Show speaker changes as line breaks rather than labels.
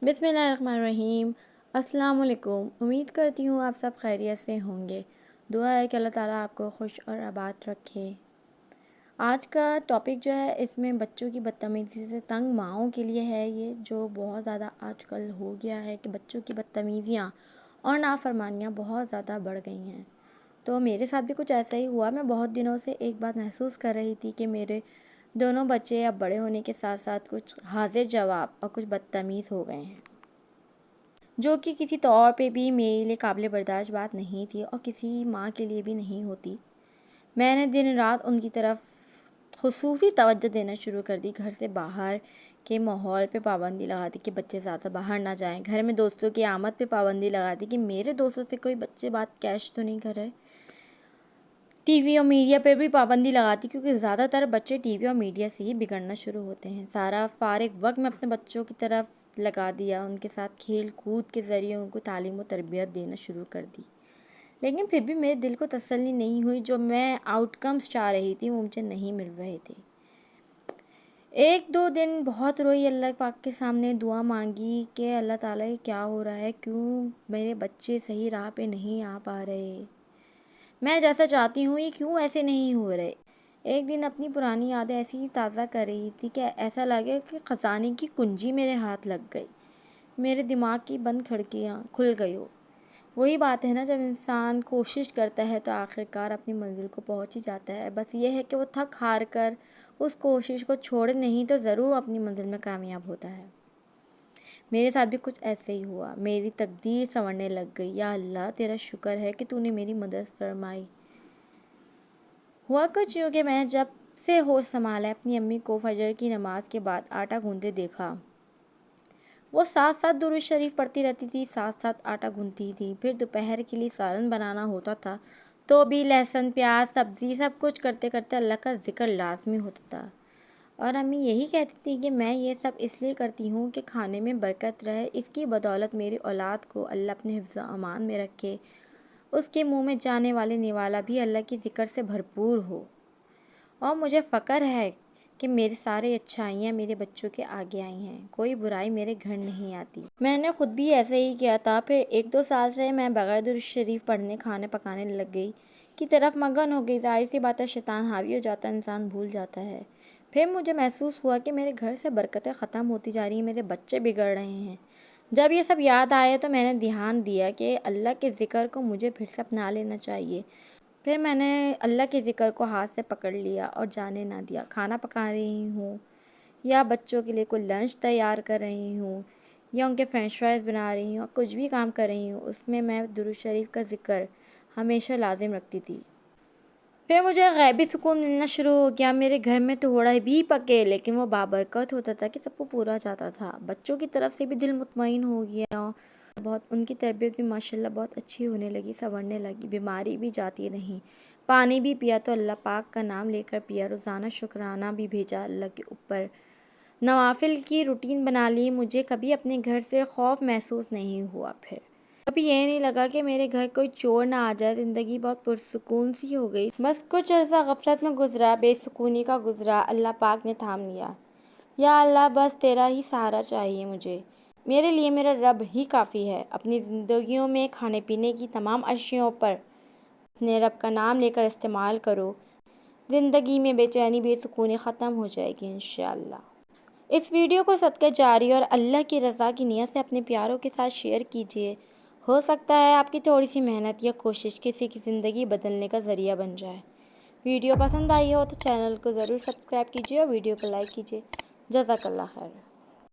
بسم اللہ الرحمن الرحیم۔ السلام علیکم۔ امید کرتی ہوں آپ سب خیریت سے ہوں گے۔ دعا ہے کہ اللہ تعالیٰ آپ کو خوش اور آباد رکھے۔ آج کا ٹاپک جو ہے اس میں بچوں کی بدتمیزی سے تنگ ماؤں کے لیے ہے، یہ جو بہت زیادہ آج کل ہو گیا ہے کہ بچوں کی بدتمیزیاں اور نافرمانیاں بہت زیادہ بڑھ گئی ہیں۔ تو میرے ساتھ بھی کچھ ایسا ہی ہوا۔ میں بہت دنوں سے ایک بات محسوس کر رہی تھی کہ میرے دونوں بچے اب بڑے ہونے کے ساتھ ساتھ کچھ حاضر جواب اور کچھ بدتمیز ہو گئے ہیں، جو کہ کسی طور پہ بھی میرے لیے قابل برداشت بات نہیں تھی اور کسی ماں کے لیے بھی نہیں ہوتی۔ میں نے دن رات ان کی طرف خصوصی توجہ دینا شروع کر دی۔ گھر سے باہر کے ماحول پہ پابندی لگا دی کہ بچے زیادہ باہر نہ جائیں۔ گھر میں دوستوں کی آمد پہ پابندی لگا دی کہ میرے دوستوں سے کوئی بچے بات کیش تو نہیں کر رہے۔ ٹی وی اور میڈیا پہ بھی پابندی لگاتی کیونکہ زیادہ تر بچے ٹی وی اور میڈیا سے ہی بگڑنا شروع ہوتے ہیں۔ سارا فارغ وقت میں اپنے بچوں کی طرف لگا دیا، ان کے ساتھ کھیل کود کے ذریعے ان کو تعلیم و تربیت دینا شروع کر دی۔ لیکن پھر بھی میرے دل کو تسلی نہیں ہوئی، جو میں آؤٹ کمز چاہ رہی تھی وہ مجھے نہیں مل رہے تھے۔ ایک دو دن بہت روئی، اللہ پاک کے سامنے دعا مانگی کہ اللہ تعالیٰ یہ کیا ہو رہا ہے، کیوں میرے بچے صحیح راہ پہ نہیں آ پا رہے، میں جیسا چاہتی ہوں یہ کیوں ایسے نہیں ہو رہے۔ ایک دن اپنی پرانی یادیں ایسی ہی تازہ کر رہی تھی کہ ایسا لگے کہ خزانے کی کنجی میرے ہاتھ لگ گئی، میرے دماغ کی بند کھڑکیاں کھل گئی ہو۔ وہی بات ہے نا، جب انسان کوشش کرتا ہے تو آخرکار اپنی منزل کو پہنچ ہی جاتا ہے۔ بس یہ ہے کہ وہ تھک ہار کر اس کوشش کو چھوڑے نہیں تو ضرور اپنی منزل میں کامیاب ہوتا ہے۔ میرے ساتھ بھی کچھ ایسے ہی ہوا۔ میری تقدیر سنورنے لگ گئی۔ یا اللہ تیرا شکر ہے کہ تو نے میری مدد فرمائی۔ ہوا کچھ یوں کہ میں جب سے ہوش سنبھالا اپنی امی کو فجر کی نماز کے بعد آٹا گوندتے دیکھا۔ وہ ساتھ ساتھ درود شریف پڑھتی رہتی تھی، ساتھ ساتھ آٹا گوندتی تھی۔ پھر دوپہر کے لیے سالن بنانا ہوتا تھا تو بھی لہسن پیاز سبزی سب کچھ کرتے کرتے اللہ کا ذکر لازمی ہوتا تھا۔ اور امی یہی کہتی تھی کہ میں یہ سب اس لیے کرتی ہوں کہ کھانے میں برکت رہے، اس کی بدولت میری اولاد کو اللہ اپنے حفظ و امان میں رکھے، اس کے منہ میں جانے والے نوالا بھی اللہ کی ذکر سے بھرپور ہو۔ اور مجھے فخر ہے کہ میرے سارے اچھائیاں میرے بچوں کے آگے آئی ہیں، کوئی برائی میرے گھر نہیں آتی۔ میں نے خود بھی ایسے ہی کیا تھا۔ پھر ایک دو سال سے میں بغیر درود شریف پڑھنے کھانے پکانے لگ گئی کی طرف مگن ہو گئی۔ ظاہر سی بات ہے شیطان حاوی ہو جاتا ہے، انسان بھول جاتا ہے۔ پھر مجھے محسوس ہوا کہ میرے گھر سے برکتیں ختم ہوتی جا رہی ہیں، میرے بچے بگڑ رہے ہیں۔ جب یہ سب یاد آیا تو میں نے دھیان دیا کہ اللہ کے ذکر کو مجھے پھر سے اپنا لینا چاہیے۔ پھر میں نے اللہ کے ذکر کو ہاتھ سے پکڑ لیا اور جانے نہ دیا۔ کھانا پکا رہی ہوں یا بچوں کے لیے کوئی لنچ تیار کر رہی ہوں یا ان کے فرینچ فرائز بنا رہی ہوں، کچھ بھی کام کر رہی ہوں، اس میں درود شریف کا ذکر ہمیشہ لازم رکھتی تھی۔ پھر مجھے غیبی سکون ملنا شروع ہو گیا۔ میرے گھر میں تھوڑا بھی پکے لیکن وہ بابرکت ہوتا تھا کہ سب کو پورا جاتا تھا۔ بچوں کی طرف سے بھی دل مطمئن ہو گیا، بہت ان کی تربیت بھی ماشاءاللہ بہت اچھی ہونے لگی، سنورنے لگی، بیماری بھی جاتی رہیں۔ پانی بھی پیا تو اللہ پاک کا نام لے کر پیا، روزانہ شکرانہ بھی بھیجا اللہ کے اوپر، نوافل کی روٹین بنا لی۔ مجھے کبھی اپنے گھر سے خوف محسوس نہیں ہوا۔ پھر کبھی یہ نہیں لگا کہ میرے گھر کوئی چور نہ آ جائے۔ زندگی بہت پرسکون سی ہو گئی۔ بس کچھ عرصہ غفلت میں گزرا، بے سکونی کا گزرا، اللہ پاک نے تھام لیا۔ یا اللہ بس تیرا ہی سہارا چاہیے مجھے، میرے لیے میرا رب ہی کافی ہے۔ اپنی زندگیوں میں کھانے پینے کی تمام اشیاء پر اپنے رب کا نام لے کر استعمال کرو، زندگی میں بے چینی بے سکونی ختم ہو جائے گی انشاءاللہ۔ اس ویڈیو کو صدقہ جاری اور اللہ کی رضا کی نیت سے اپنے پیاروں کے ساتھ شیئر کیجیے، ہو سکتا ہے آپ کی تھوڑی سی محنت یا کوشش کسی کی زندگی بدلنے کا ذریعہ بن جائے۔ ویڈیو پسند آئی ہو تو چینل کو ضرور سبسکرائب کیجیے اور ویڈیو کو لائک کیجیے۔ جزاک اللہ خیر۔